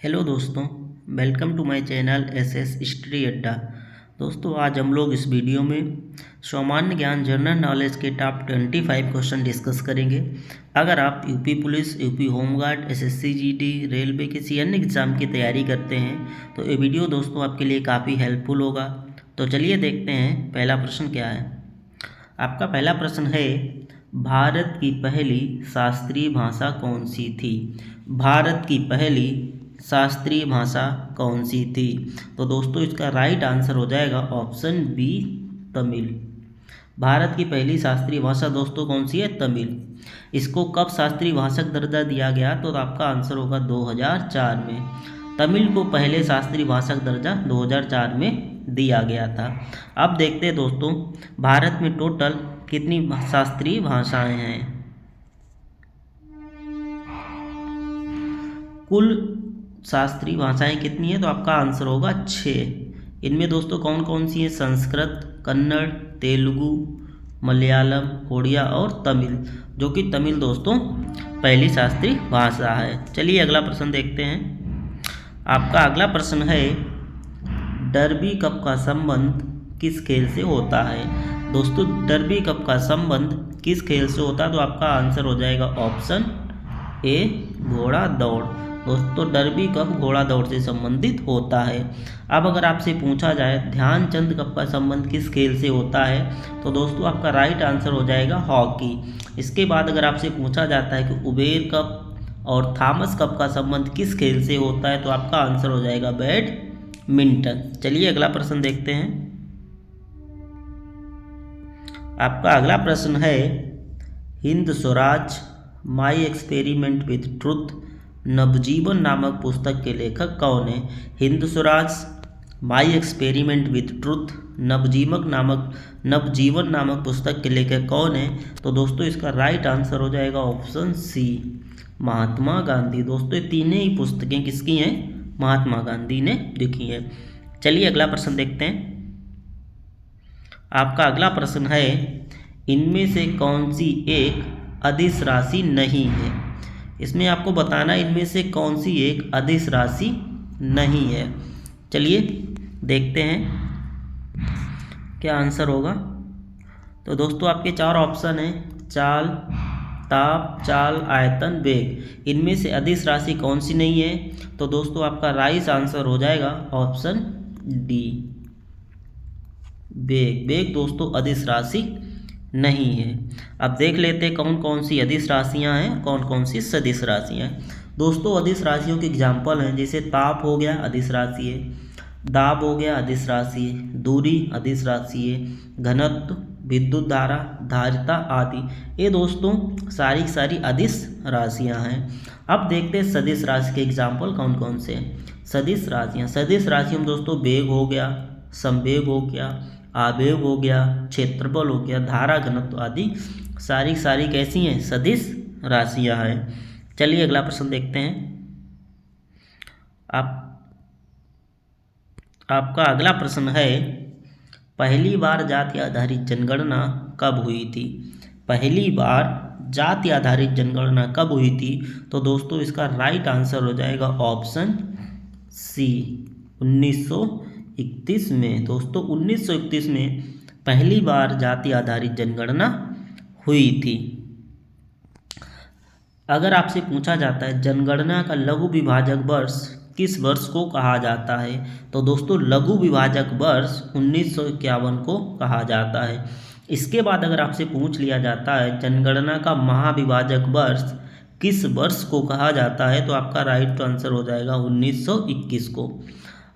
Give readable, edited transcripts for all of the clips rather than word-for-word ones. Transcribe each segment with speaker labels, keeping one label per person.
Speaker 1: Hello दोस्तों, welcome to my channel SS Study Adda. दोस्तों, आज हम लोग इस वीडियो में सामान्य ज्ञान जनरल नॉलेज के टॉप 25 क्वेश्चन डिस्कस करेंगे। अगर आप UP police, UP home guard, SSC GD, railway किसी अन्य एग्ज़ाम की तैयारी करते हैं तो ये वीडियो दोस्तों आपके लिए काफ़ी हेल्पफुल होगा। तो चलिए देखते हैं पहला प्रश्न क्या है। आपका पहला प्रश्न है, भारत की पहली शास्त्रीय भाषा कौन सी थी? भारत की पहली शास्त्रीय भाषा कौन सी थी? तो दोस्तों इसका राइट आंसर हो जाएगा ऑप्शन बी, तमिल। भारत की पहली शास्त्रीय भाषा दोस्तों कौन सी है? तमिल। इसको कब शास्त्रीय भाषा का दर्जा दिया गया? तो आपका आंसर होगा 2004 में। तमिल को पहले शास्त्रीय भाषा का दर्जा 2004 में दिया गया था। अब देखते हैं दोस्तों, भारत में टोटल कितनी शास्त्रीय भाषाएं हैं? कुल शास्त्रीय भाषाएं कितनी है? तो आपका आंसर होगा 6। इनमें दोस्तों कौन कौन सी है? संस्कृत, कन्नड़, तेलुगु, मलयालम, उड़िया और तमिल, जो कि तमिल दोस्तों पहली शास्त्रीय भाषा है। चलिए अगला प्रश्न देखते हैं। आपका अगला प्रश्न है, डर्बी कप का संबंध किस खेल से होता है? दोस्तों डर्बी कप का संबंध किस खेल से होता है? तो आपका आंसर हो जाएगा ऑप्शन ए, घोड़ा दौड़। दोस्तों डर्बी कप घोड़ा दौड़ से संबंधित होता है। अब अगर आपसे पूछा जाए ध्यानचंद कप का संबंध किस खेल से होता है, तो दोस्तों आपका राइट आंसर हो जाएगा हॉकी। इसके बाद अगर आपसे पूछा जाता है कि उबेर कप और थॉमस कप का संबंध किस खेल से होता है, तो आपका आंसर हो जाएगा बैडमिंटन। चलिए अगला प्रश्न देखते हैं। आपका अगला प्रश्न है, Hind Swaraj my experiment with truth Navajivan नामक पुस्तक के लेखक कौन है? Hind Swaraj my experiment with truth Navajivan नामक पुस्तक के लेखक कौन है? तो दोस्तों इसका राइट आंसर हो जाएगा ऑप्शन सी, महात्मा गांधी। दोस्तों ये तीनों ही पुस्तकें किसकी हैं? महात्मा गांधी ने लिखी है। चलिए अगला प्रश्न देखते हैं। आपका अगला प्रश्न है, इनमें से कौन सी एक अदिश राशि नहीं है? इसमें आपको बताना इनमें से कौन सी एक अदिश राशि नहीं है। चलिए देखते हैं क्या आंसर होगा। तो दोस्तों आपके चार ऑप्शन हैं, चाल, ताप, चाल, आयतन, वेग। इनमें से अदिश राशि कौन सी नहीं है? तो दोस्तों आपका राइट आंसर हो जाएगा ऑप्शन डी, वेग। वेग दोस्तों अदिश राशि नहीं है। अब देख लेते हैं कौन कौन सी अदिश राशियां हैं, कौन कौन सी सदिश राशियां हैं। दोस्तों अदिश राशियों के एग्जाम्पल हैं, जैसे ताप हो गया अदिश राशि है, दाब हो गया अदिश राशि है, दूरी अदिश राशि है, घनत्व, विद्युत धारा, धारिता आदि, ये दोस्तों सारी सारी अदिश राशियां हैं। अब देखते हैं सदिश राशि के एग्जाम्पल कौन कौन से हैं। सदिश राशियों में दोस्तों वेग हो गया, संवेग हो गया, आवेग हो गया, क्षेत्रफल हो गया, धारा, घनत्व आदि सारी सारी कैसी हैं? सदिश राशियां हैं। चलिए अगला प्रश्न देखते हैं। आपका अगला प्रश्न है, पहली बार जाति आधारित जनगणना कब हुई थी? पहली बार जाति आधारित जनगणना कब हुई थी? तो दोस्तों इसका राइट आंसर हो जाएगा ऑप्शन सी, 1931 में। दोस्तों 1931 में पहली बार जाति आधारित जनगणना हुई थी। अगर आपसे पूछा जाता है जनगणना का लघु विभाजक वर्ष किस वर्ष को कहा जाता है, तो दोस्तों लघु विभाजक वर्ष 1951 को कहा जाता है। इसके बाद अगर आपसे पूछ लिया जाता है जनगणना का महाविभाजक वर्ष किस वर्ष को कहा जाता है, तो आपका राइट आंसर हो जाएगा 1921 को।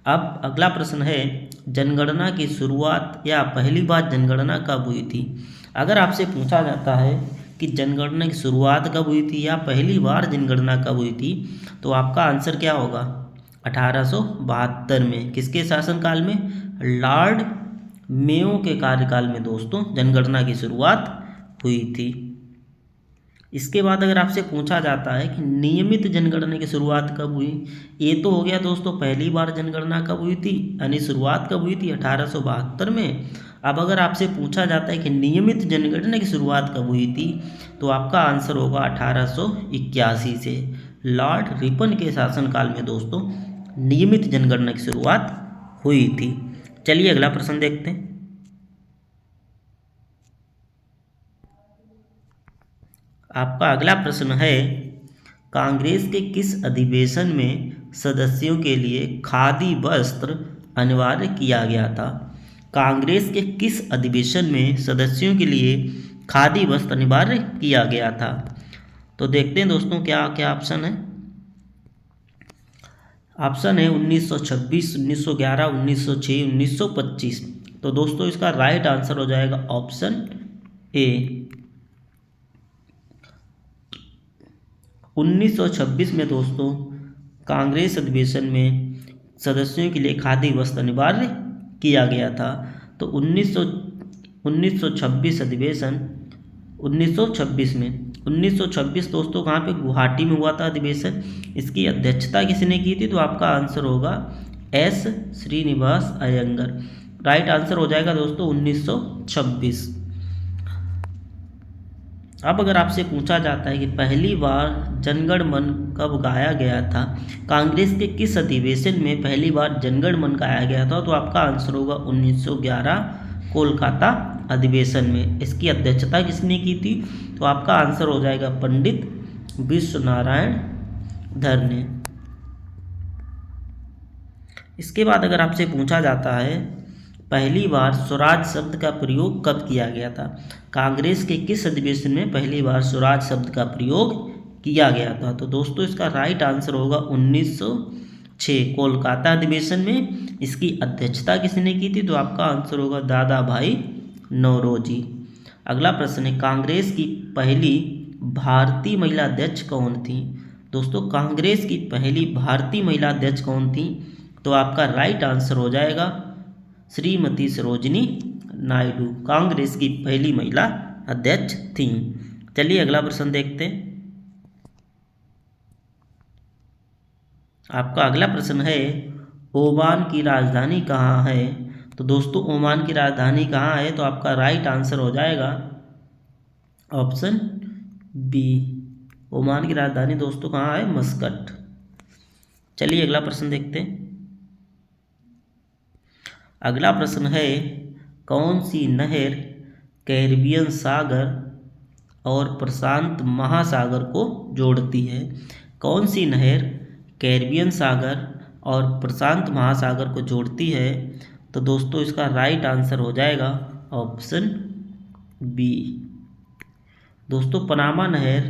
Speaker 1: अब अगला प्रश्न है, जनगणना की शुरुआत या पहली बार जनगणना कब हुई थी? अगर आपसे पूछा जाता है कि जनगणना की शुरुआत कब हुई थी या पहली बार जनगणना कब हुई थी, तो आपका आंसर क्या होगा? 1872 में। किसके शासनकाल में? लॉर्ड मेयो के कार्यकाल में दोस्तों जनगणना की शुरुआत हुई थी। इसके बाद अगर आपसे पूछा जाता है कि नियमित जनगणना की शुरुआत कब हुई, ये तो हो गया दोस्तों पहली बार जनगणना कब हुई थी, यानी शुरुआत कब हुई थी? 1872 में। अब अगर आपसे पूछा जाता है कि नियमित जनगणना की शुरुआत कब हुई थी, तो आपका आंसर होगा 1881 से। लॉर्ड रिपन के शासनकाल में दोस्तों नियमित जनगणना की शुरुआत हुई थी। चलिए अगला प्रश्न देखते हैं। आपका अगला प्रश्न है, कांग्रेस के किस अधिवेशन में सदस्यों के लिए खादी वस्त्र अनिवार्य किया गया था? कांग्रेस के किस अधिवेशन में सदस्यों के लिए खादी वस्त्र अनिवार्य किया गया था? तो देखते हैं दोस्तों क्या क्या ऑप्शन है। ऑप्शन है 1926, 1911, 1906, 1925। तो दोस्तों इसका राइट आंसर हो जाएगा ऑप्शन ए 1926 में दोस्तों कांग्रेस अधिवेशन में सदस्यों के लिए खादी वस्त्र अनिवार्य किया गया था। तो 1926 अधिवेशन 1926 दोस्तों कहाँ पे, गुवाहाटी में हुआ था अधिवेशन। इसकी अध्यक्षता किसने की थी? तो आपका आंसर होगा S Srinivas Iyengar. Right answer हो जाएगा दोस्तों 1926। अब अगर आपसे पूछा जाता है कि पहली बार जनगण मन कब गाया गया था, कांग्रेस के किस अधिवेशन में पहली बार जनगण मन गाया गया था? तो आपका आंसर होगा 1911 कोलकाता अधिवेशन में। इसकी अध्यक्षता किसने की थी? तो आपका आंसर हो जाएगा पंडित विश्वनारायण धर ने। इसके बाद अगर आपसे पूछा जाता है पहली बार स्वराज शब्द का प्रयोग कब किया गया था, कांग्रेस के किस अधिवेशन में पहली बार स्वराज शब्द का प्रयोग किया गया था? तो दोस्तों इसका राइट आंसर होगा 1906 कोलकाता अधिवेशन में। इसकी अध्यक्षता किसने की थी? तो आपका आंसर होगा दादा भाई नौरोजी। अगला प्रश्न है, कांग्रेस की पहली भारतीय महिला अध्यक्ष कौन थी? दोस्तों कांग्रेस की पहली भारतीय महिला अध्यक्ष कौन थी? तो आपका राइट आंसर हो जाएगा श्रीमती सरोजिनी नायडू कांग्रेस की पहली महिला अध्यक्ष थीं। चलिए अगला प्रश्न देखते हैं। आपका अगला प्रश्न है, ओमान की राजधानी कहाँ है? तो दोस्तों ओमान की राजधानी कहाँ है? तो आपका राइट आंसर हो जाएगा ऑप्शन बी, ओमान की राजधानी दोस्तों कहाँ है? मस्कट। चलिए अगला प्रश्न देखते हैं। अगला प्रश्न है, कौन सी नहर कैरिबियन सागर और प्रशांत महासागर को जोड़ती है? कौन सी नहर कैरिबियन सागर और प्रशांत महासागर को जोड़ती है? तो दोस्तों इसका राइट आंसर हो जाएगा ऑप्शन बी। दोस्तों पनामा नहर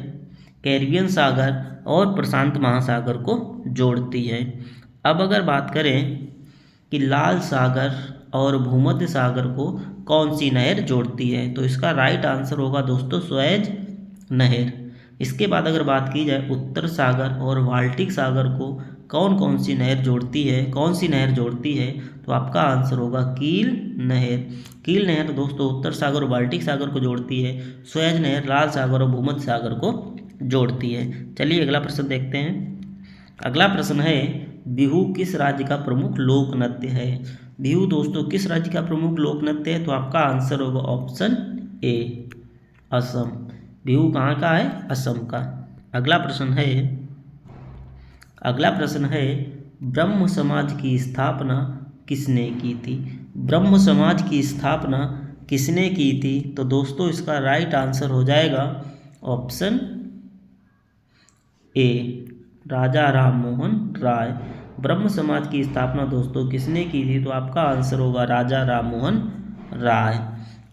Speaker 1: कैरिबियन सागर और प्रशांत महासागर को जोड़ती है। अब अगर बात करें कि लाल सागर और भूमध्य सागर को कौन सी नहर जोड़ती है, तो इसका राइट आंसर होगा दोस्तों सुएज नहर। इसके बाद अगर बात की जाए उत्तर सागर और बाल्टिक सागर को कौन कौन सी नहर जोड़ती है, कौन सी नहर जोड़ती है? तो आपका आंसर होगा कील नहर। कील नहर दोस्तों उत्तर सागर और बाल्टिक सागर को जोड़ती है। सुएज नहर लाल सागर और भूमध्य सागर को जोड़ती है। चलिए अगला प्रश्न देखते हैं। अगला प्रश्न है, बिहू किस राज्य का प्रमुख लोक नृत्य है? बिहू दोस्तों किस राज्य का प्रमुख लोक नृत्य है? तो आपका आंसर होगा ऑप्शन ए असम। बिहू कहाँ का है? असम का। अगला प्रश्न है ब्रह्म समाज की स्थापना किसने की थी? ब्रह्म समाज की स्थापना किसने की थी? तो दोस्तों इसका राइट आंसर हो जाएगा ऑप्शन ए राजा राम मोहन राय। ब्रह्म समाज की स्थापना दोस्तों किसने की थी? तो आपका आंसर होगा राजा राम मोहन राय।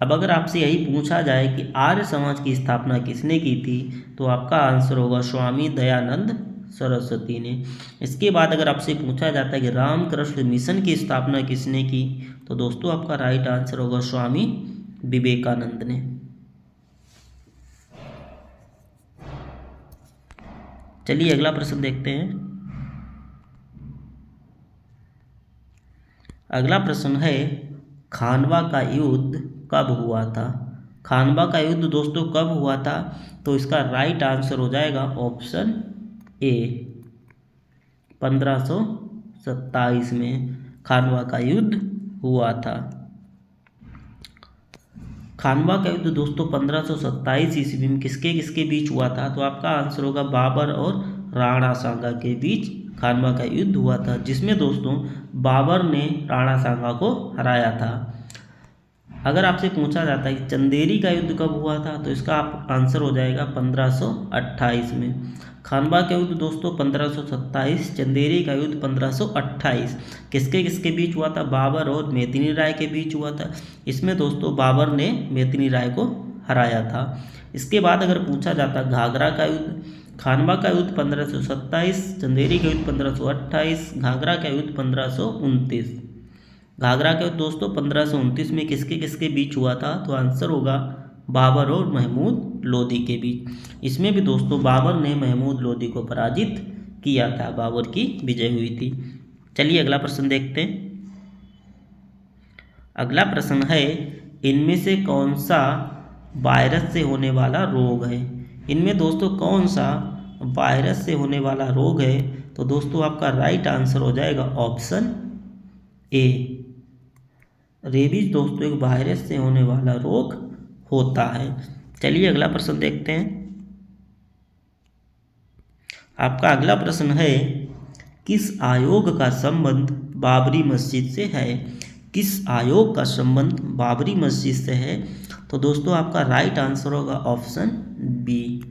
Speaker 1: अब अगर आपसे यही पूछा जाए कि आर्य समाज की स्थापना किसने की थी, तो आपका आंसर होगा स्वामी दयानंद सरस्वती ने। इसके बाद अगर आपसे पूछा जाता है कि रामकृष्ण मिशन की स्थापना किसने की, तो दोस्तों आपका राइट आंसर होगा स्वामी विवेकानंद ने। चलिए अगला प्रश्न देखते हैं। अगला प्रश्न है, खानवा का युद्ध कब हुआ था? खानवा का युद्ध दोस्तों कब हुआ था? तो इसका राइट आंसर हो जाएगा ऑप्शन ए 1527 में खानवा का युद्ध हुआ था। खानवा का युद्ध दोस्तों 1527 ईस्वी में किसके किसके बीच हुआ था? तो आपका आंसर होगा बाबर और राणा सांगा के बीच खानवा का युद्ध हुआ था, जिसमें दोस्तों बाबर ने राणा सांगा को हराया था। अगर आपसे पूछा जाता है कि चंदेरी का युद्ध कब हुआ था, तो इसका आप आंसर हो जाएगा 1528 में। खानवा का युद्ध दोस्तों 1527, चंदेरी का युद्ध 1528। किसके किसके बीच हुआ था? बाबर और मेदिनी राय के बीच हुआ था। इसमें दोस्तों बाबर ने मेदिनी राय को हराया था। इसके बाद अगर पूछा जाता घाघरा का युद्ध, खानवा का युद्ध 1527, चंदेरी का युद्ध 1528, घाघरा का युद्ध 1529। घाघरा का युद्ध दोस्तों 1529 में किसके किसके बीच हुआ था? तो आंसर होगा बाबर और महमूद लोदी के बीच। इसमें भी दोस्तों बाबर ने महमूद लोदी को पराजित किया था, बाबर की विजय हुई थी। चलिए अगला प्रश्न देखते हैं। अगला प्रश्न है, इनमें से कौन सा वायरस से होने वाला रोग है? इनमें दोस्तों कौन सा वायरस से होने वाला रोग है? तो दोस्तों आपका राइट आंसर हो जाएगा ऑप्शन ए, रेबीज दोस्तों एक वायरस से होने वाला रोग होता है। चलिए अगला प्रश्न देखते हैं। आपका अगला प्रश्न है, किस आयोग का संबंध बाबरी मस्जिद से है? किस आयोग का संबंध बाबरी मस्जिद से है? तो दोस्तों आपका राइट आंसर होगा ऑप्शन बी,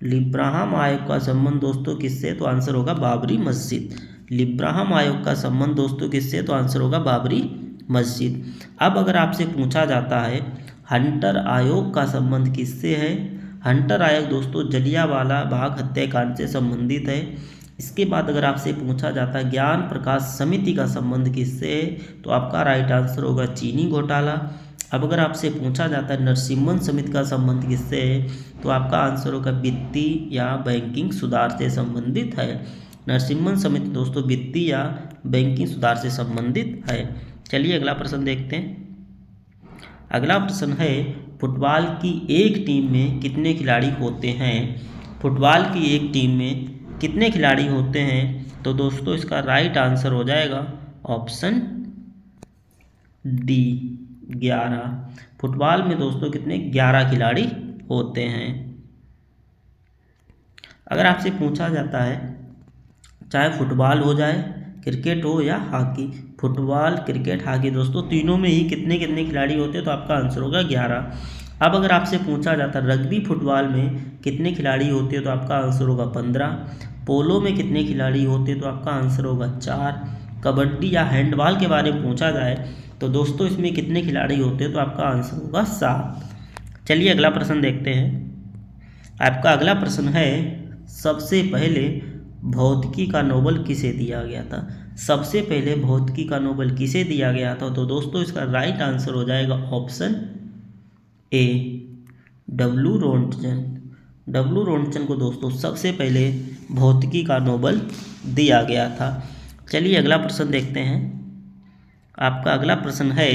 Speaker 1: लिब्राहम आयोग का संबंध दोस्तों किससे? तो आंसर होगा बाबरी मस्जिद। लिब्राहम आयोग का संबंध दोस्तों किससे? तो आंसर होगा बाबरी मस्जिद। अब अगर आपसे पूछा जाता है हंटर आयोग का संबंध किससे है? हंटर आयोग दोस्तों जलियांवाला बाग हत्याकांड से संबंधित है। इसके बाद अगर आपसे पूछा जाता है ज्ञान प्रकाश समिति का संबंध किससे है? तो आपका राइट आंसर होगा चीनी घोटाला। अब अगर आपसे पूछा जाता है नरसिम्हन समिति का संबंध किससे है? तो आपका आंसर होगा वित्तीय या बैंकिंग सुधार से संबंधित है। नरसिम्हन समिति दोस्तों वित्तीय या बैंकिंग सुधार से संबंधित है। चलिए अगला प्रश्न देखते हैं। अगला प्रश्न है, फुटबॉल की एक टीम में कितने खिलाड़ी होते हैं? फुटबॉल की एक टीम में कितने खिलाड़ी होते हैं? तो दोस्तों इसका राइट आंसर हो जाएगा ऑप्शन डी, 11। फुटबॉल में दोस्तों कितने? 11 खिलाड़ी होते हैं। अगर आपसे पूछा जाता है चाहे फुटबॉल हो जाए, क्रिकेट हो या हॉकी, फुटबॉल क्रिकेट हॉकी दोस्तों तीनों में ही कितने कितने खिलाड़ी होते हैं? तो आपका आंसर होगा 11। अब अगर आपसे पूछा जाता रग्बी फुटबॉल में कितने खिलाड़ी होते हैं? तो आपका आंसर होगा 15। पोलो में कितने खिलाड़ी होते हैं? तो आपका आंसर होगा 4। कबड्डी या हैंडबॉल के बारे में पूछा जाए तो दोस्तों इसमें कितने खिलाड़ी होते हैं? तो आपका आंसर होगा 7। चलिए अगला प्रश्न देखते हैं। आपका अगला प्रश्न है, सबसे पहले भौतिकी का नोबेल किसे दिया गया था? सबसे पहले भौतिकी का नोबेल किसे दिया गया था? तो दोस्तों इसका राइट आंसर हो जाएगा option A, W Roentgen. W Roentgen को दोस्तों सबसे पहले भौतिकी का नोबेल दिया गया था। चलिए अगला प्रश्न देखते हैं। आपका अगला प्रश्न है,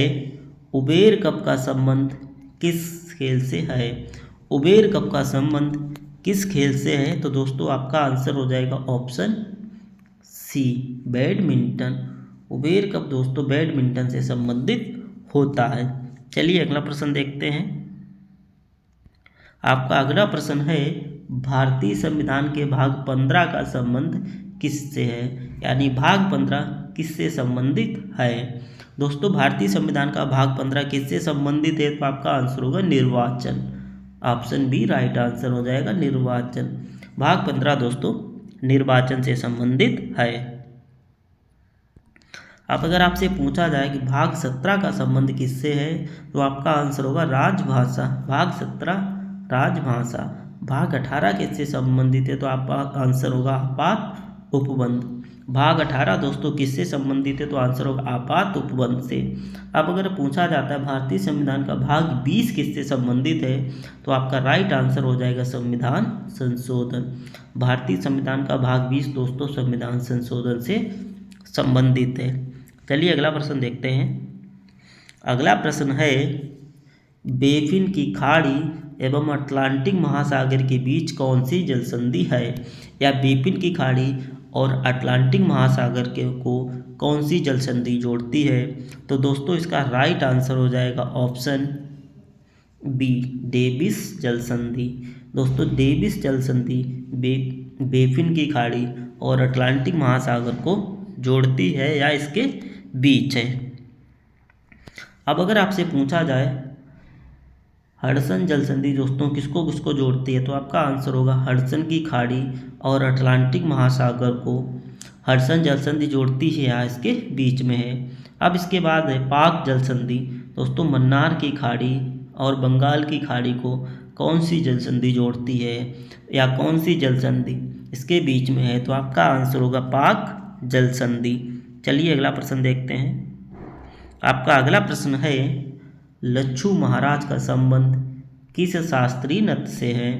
Speaker 1: उबेर कप का संबंध किस खेल से है? उबेर कप का संबंध किस खेल से है? तो दोस्तों आपका आंसर हो जाएगा option C, badminton. Uber Cup दोस्तों बैडमिंटन से संबंधित होता है। चलिए अगला प्रश्न देखते हैं। आपका अगला प्रश्न है, भारतीय संविधान के भाग 15 का संबंध किससे है? यानी भाग 15 किससे संबंधित है? दोस्तों भारतीय संविधान का भाग 15 किससे संबंधित है? तो आपका आंसर होगा निर्वाचन। ऑप्शन बी राइट आंसर हो जाएगा, निर्वाचन। भाग 15 दोस्तों निर्वाचन से संबंधित है। अब अगर आपसे पूछा जाए कि भाग 17 का संबंध किससे है? तो आपका आंसर होगा राजभाषा। भाग 17 राजभाषा। भाग 18 किससे संबंधित है? तो आपका आंसर होगा आपात उपबंध। भाग 18 दोस्तों किससे संबंधित है? तो आंसर होगा आपात उपबंध से। अब अगर पूछा जाता है भारतीय संविधान का भाग 20 किससे संबंधित है? तो आपका राइट आंसर हो जाएगा संविधान संशोधन। भारतीय संविधान का भाग 20 दोस्तों संविधान संशोधन से संबंधित है। चलिए अगला प्रश्न देखते हैं। अगला प्रश्न है, बेफिन की खाड़ी एवं अटलांटिक महासागर के बीच कौन सी जल संधि है? या बेफिन की खाड़ी और अटलांटिक महासागर को कौन सी जल संधि जोड़ती है? तो दोस्तों इसका राइट आंसर हो जाएगा ऑप्शन बी, डेविस जल संधि। दोस्तों डेविस जल संधि बेफिन की खाड़ी और अटलांटिक महासागर को जोड़ती है या इसके बीच है। अब अगर आपसे पूछा जाए हडसन जल संधि दोस्तों किसको किसको जोड़ती है, तो आपका आंसर होगा हडसन की खाड़ी और अटलांटिक महासागर को हडसन जल संधि जोड़ती है या इसके बीच में है। अब इसके बाद है पाक जल संधि दोस्तों, मन्नार की खाड़ी और बंगाल की खाड़ी को कौन सी जल संधि जोड़ती है या कौन सी जल संधि इसके बीच में है, तो आपका आंसर होगा पाक जल संधि। चलिए अगला प्रश्न देखते हैं। आपका अगला प्रश्न है लच्छू महाराज का संबंध किस शास्त्रीय नृत्य से है।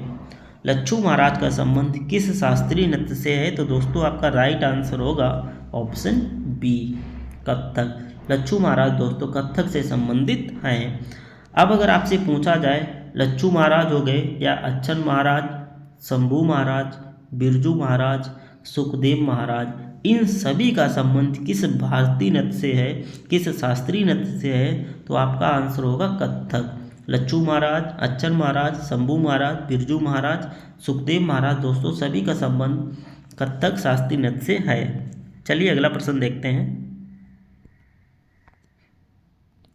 Speaker 1: लच्छू महाराज का संबंध किस शास्त्रीय नृत्य से है, तो दोस्तों आपका राइट आंसर होगा ऑप्शन बी कत्थक। लच्छू महाराज दोस्तों कत्थक से संबंधित हैं। अब अगर आपसे पूछा जाए लच्छू महाराज हो गए या अच्छन महाराज, शंभू महाराज, बिरजू महाराज, सुखदेव महाराज, इन सभी का संबंध किस भारतीय नृत्य से है, किस शास्त्रीय नृत्य से है, तो आपका आंसर होगा कत्थक। लच्छू महाराज, अच्छन महाराज, शंभू महाराज, बिरजू महाराज, सुखदेव महाराज दोस्तों सभी का संबंध कत्थक शास्त्रीय नृत्य से है। चलिए अगला प्रश्न देखते हैं।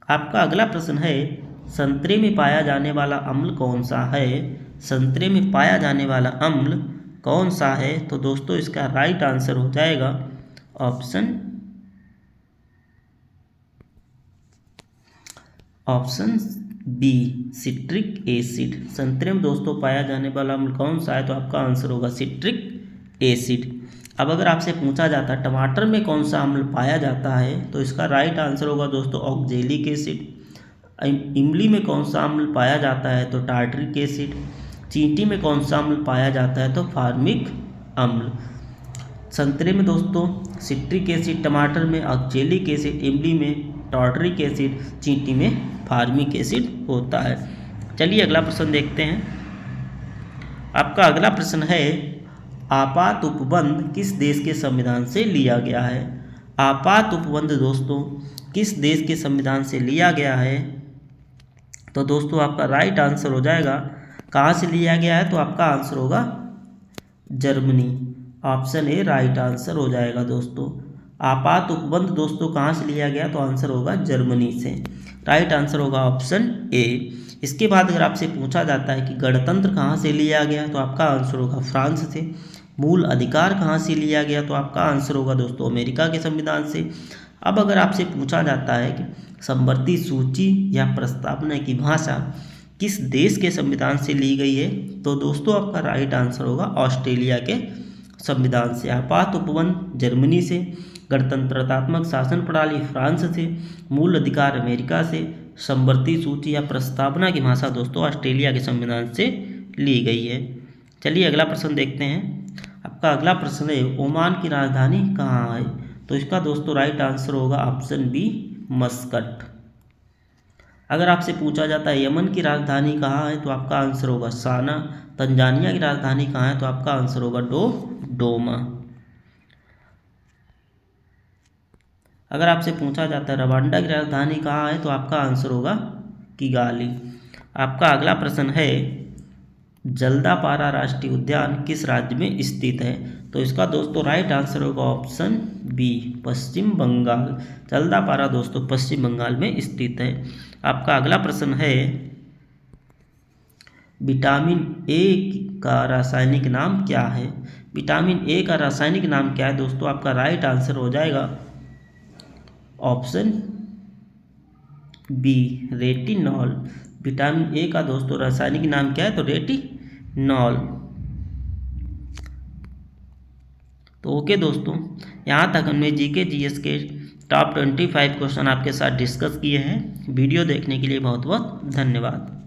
Speaker 1: आपका अगला प्रश्न है संतरे में पाया जाने वाला अम्ल कौन सा है। संतरे में पाया जाने वाला अम्ल कौन सा है, तो दोस्तों इसका राइट आंसर हो जाएगा ऑप्शन बी सिट्रिक एसिड। संतरे में दोस्तों पाया जाने वाला अम्ल कौन सा है, तो आपका आंसर होगा सिट्रिक एसिड। अब अगर आपसे पूछा जाता है टमाटर में कौन सा अम्ल पाया जाता है, तो इसका राइट आंसर होगा दोस्तों ऑक्जेलिक एसिड। इमली में कौन सा अम्ल पाया जाता है, तो टार्टरिक एसिड। चींटी में कौन सा अम्ल पाया जाता है, तो फार्मिक अम्ल। संतरे में दोस्तों सिट्रिक एसिड, टमाटर में ऑक्जेलिक एसिड, इमली में टार्टरिक एसिड, चींटी में फार्मिक एसिड होता है। चलिए अगला प्रश्न देखते हैं। आपका अगला प्रश्न है आपात उपबंध किस देश के संविधान से लिया गया है। आपात उपबंध दोस्तों किस देश के संविधान से लिया गया है, तो दोस्तों आपका राइट आंसर हो जाएगा कहाँ से लिया गया है, तो आपका आंसर होगा Germany. Option A right answer हो जाएगा दोस्तों। आपात उपबंध दोस्तों कहाँ से लिया गया, तो आंसर होगा जर्मनी से। राइट आंसर होगा ऑप्शन ए। इसके बाद अगर आपसे पूछा जाता है कि गणतंत्र कहाँ से लिया गया, तो आपका आंसर होगा फ्रांस से। मूल अधिकार कहाँ से लिया गया, तो आपका आंसर होगा दोस्तों अमेरिका के संविधान से। अब अगर आपसे पूछा जाता है कि समवर्ती सूची या प्रस्तावना की भाषा किस देश के संविधान से ली गई है, तो दोस्तों आपका राइट आंसर होगा ऑस्ट्रेलिया के संविधान से। आपात उपबंध जर्मनी से, गणतंत्रात्मक शासन प्रणाली फ्रांस से, मूल अधिकार अमेरिका से, समवर्ती सूची या प्रस्तावना की भाषा दोस्तों ऑस्ट्रेलिया के संविधान से ली गई है। चलिए अगला प्रश्न देखते हैं। आपका अगला प्रश्न है ओमान की राजधानी कहाँ है, तो इसका दोस्तों राइट आंसर होगा ऑप्शन बी मस्कट। अगर आपसे पूछा जाता है यमन की राजधानी कहाँ है, तो आपका आंसर होगा साना। तंजानिया की राजधानी कहाँ है, तो आपका आंसर होगा डोमा। अगर आपसे पूछा जाता है रवांडा की राजधानी कहाँ है, तो आपका आंसर होगा किगाली। आपका अगला प्रश्न है जल्दापारा राष्ट्रीय उद्यान किस राज्य में स्थित है, तो इसका दोस्तों राइट आंसर होगा ऑप्शन बी पश्चिम बंगाल। जल्दापारा दोस्तों पश्चिम बंगाल में स्थित है। आपका अगला प्रश्न है विटामिन ए का रासायनिक नाम क्या है। विटामिन ए का रासायनिक नाम क्या है दोस्तों, आपका राइट आंसर हो जाएगा option B retinol. Vitamin A का दोस्तों रासायनिक नाम क्या है, तो रेटिनॉल। तो ओके दोस्तों, यहाँ तक हमने जीके जीएस के टॉप 25 क्वेश्चन आपके साथ डिस्कस किए हैं। वीडियो देखने के लिए बहुत बहुत धन्यवाद।